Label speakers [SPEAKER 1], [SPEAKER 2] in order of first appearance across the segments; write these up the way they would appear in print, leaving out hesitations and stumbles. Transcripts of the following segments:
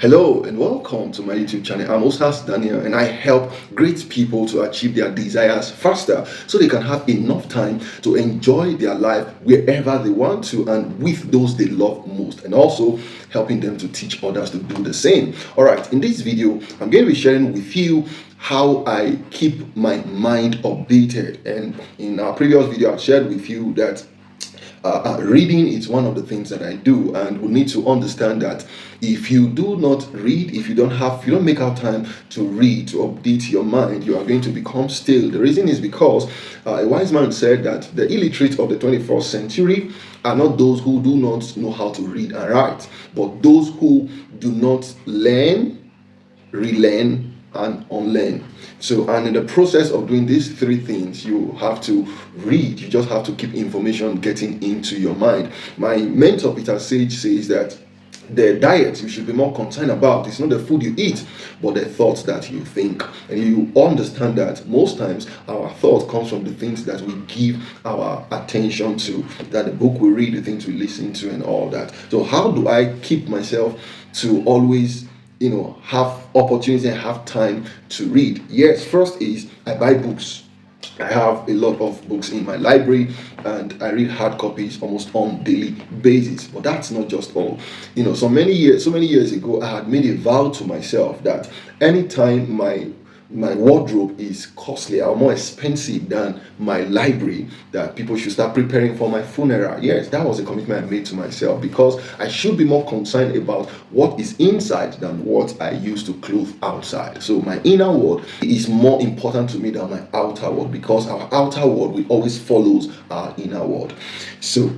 [SPEAKER 1] Hello and welcome to my YouTube channel. I'm Osas-Daniel and I help great people to achieve their desires faster so they can have enough time to enjoy their life wherever they want to and with those they love most, and also helping them to teach others to do the same. Alright, in this video, I'm going to be sharing with you how I keep my mind updated. And in our previous video, I shared with you that reading is one of the things that I do, and we need to understand that if you do not read, if you don't make out time to read, to update your mind, you are going to become stale. The reason is because a wise man said that the illiterate of the 21st century are not those who do not know how to read and write, but those who do not learn, relearn, and unlearn. So, and in the process of doing these three things, you have to read. You just have to keep information getting into your mind. My mentor Peter Sage says that the diet you should be more concerned about is not the food you eat, but the thoughts that you think. And you understand that most times our thought comes from the things that we give our attention to, that the book we read, the things we listen to, and all that. So how do I keep myself to always have opportunity and have time to read? Yes, first is I buy books. I have a lot of books in my library and I read hard copies almost on daily basis. But that's not just all. So many years ago, I had made a vow to myself that anytime my wardrobe is costly or more expensive than my library, that people should start preparing for my funeral. Yes, that was a commitment I made to myself, because I should be more concerned about what is inside than what I use to clothe outside. So my inner world is more important to me than my outer world, because our outer world will always follows our inner world. So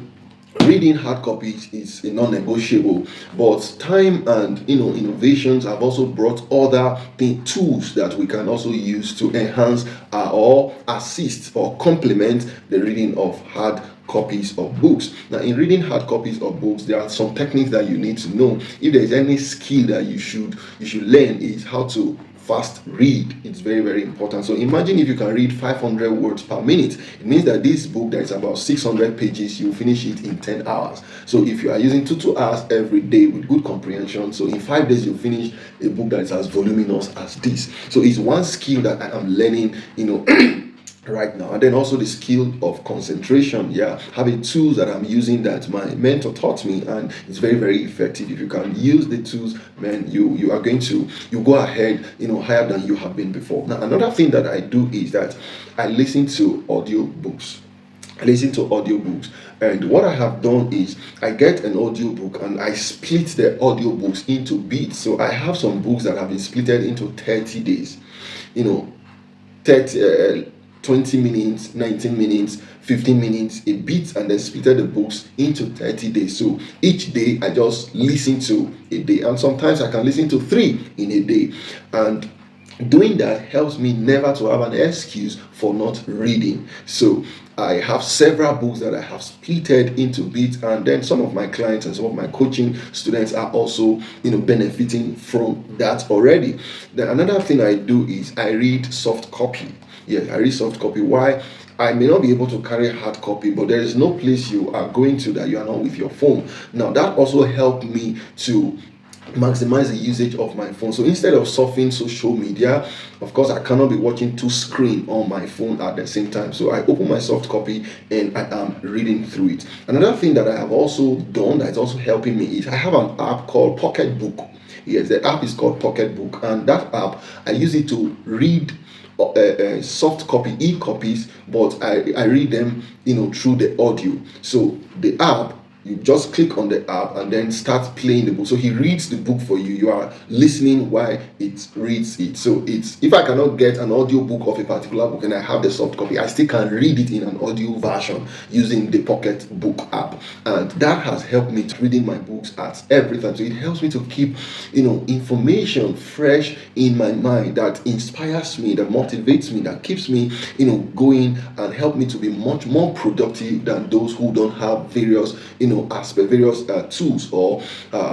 [SPEAKER 1] reading hard copies is a non-negotiable, but time and innovations have also brought other tools that we can also use to enhance or assist or complement the reading of hard copies of books. Now, in reading hard copies of books, there are some techniques that you need to know. If there is any skill that you should learn, is how to fast read. It's very, very important. So imagine if you can read 500 words per minute. It means that this book that is about 600 pages, you finish it in 10 hours. So if you are using 2 hours every day with good comprehension, so in 5 days you finish a book that is as voluminous as this. So it's one skill that I am learning right now. And then also the skill of concentration. Having tools that I'm using that my mentor taught me, and it's very, very effective. If you can use the tools, man, you are going to go ahead higher than you have been before. Now, another thing that I do is that I listen to audiobooks. And what I have done is I get an audiobook and I split the audiobooks into bits. So I have some books that have been splitted into 30 days, 20 minutes, 19 minutes, 15 minutes, a bit, and then split the books into 30 days. So each day I just listen to a day, and sometimes I can listen to 3 in a day. And doing that helps me never to have an excuse for not reading. So I have several books that I have splitted into bits, and then some of my clients and some of my coaching students are also benefiting from that already. Then another thing I do is I read soft copy. Yes, I read soft copy. Why? I may not be able to carry hard copy, but there is no place you are going to that you are not with your phone. Now, that also helped me to maximize the usage of my phone. So instead of surfing social media, of course, I cannot be watching 2 screens on my phone at the same time. So I open my soft copy and I am reading through it. Another thing that I have also done that is also helping me is I have an app called Pocket Book. Yes, the app is called Pocket Book, and that app, I use it to read soft copy e-copies, but I read them through the audio. So the app, you just click on the app and then start playing the book. So he reads the book for you. You are listening while it reads it. So it's, if I cannot get an audio book of a particular book and I have the soft copy, I still can read it in an audio version using the Pocket Book app. And that has helped me to reading my books at every time. So it helps me to keep information fresh in my mind, that inspires me, that motivates me, that keeps me going, and help me to be much more productive than those who don't have various various tools or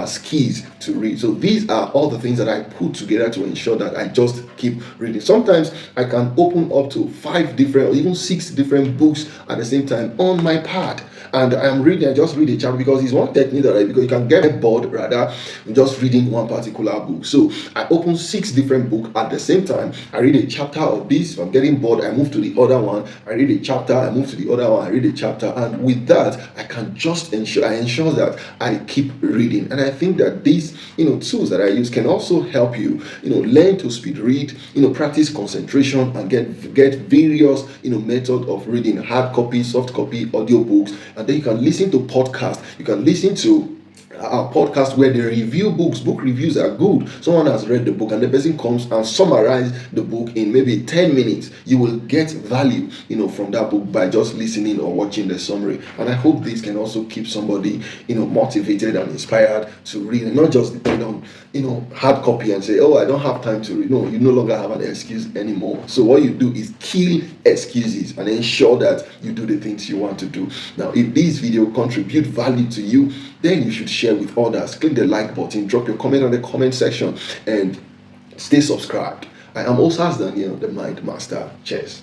[SPEAKER 1] skills to read. So these are all the things that I put together to ensure that I just keep reading. Sometimes I can open up to 5 different or even 6 different books at the same time on my pad, and I'm reading. I just read a chapter because it's one technique that because you can get bored rather just reading one particular book. So I open 6 different books at the same time. I read a chapter of this. If I'm getting bored, I move to the other one. I read a chapter. I move to the other one. I read a chapter, and with that, I can just ensure that I keep reading. And I think that these tools that I use can also help you learn to speed read, practice concentration, and get various method of reading: hard copy, soft copy, audio books, and then you can listen to podcasts. You can listen to our podcast where they review books. Book reviews are good. Someone has read the book and the person comes and summarize the book in maybe 10 minutes. You will get value from that book by just listening or watching the summary. And I hope this can also keep somebody motivated and inspired to read, and not just depend on hard copy and say, oh, I don't have time to read. No, you no longer have an excuse anymore. So what you do is kill excuses and ensure that you do the things you want to do. Now, if this video contribute value to you, then you should share with others. Click the like button, drop your comment on the comment section, and stay subscribed. I am Osas-Daniel, the Mind Master. Cheers.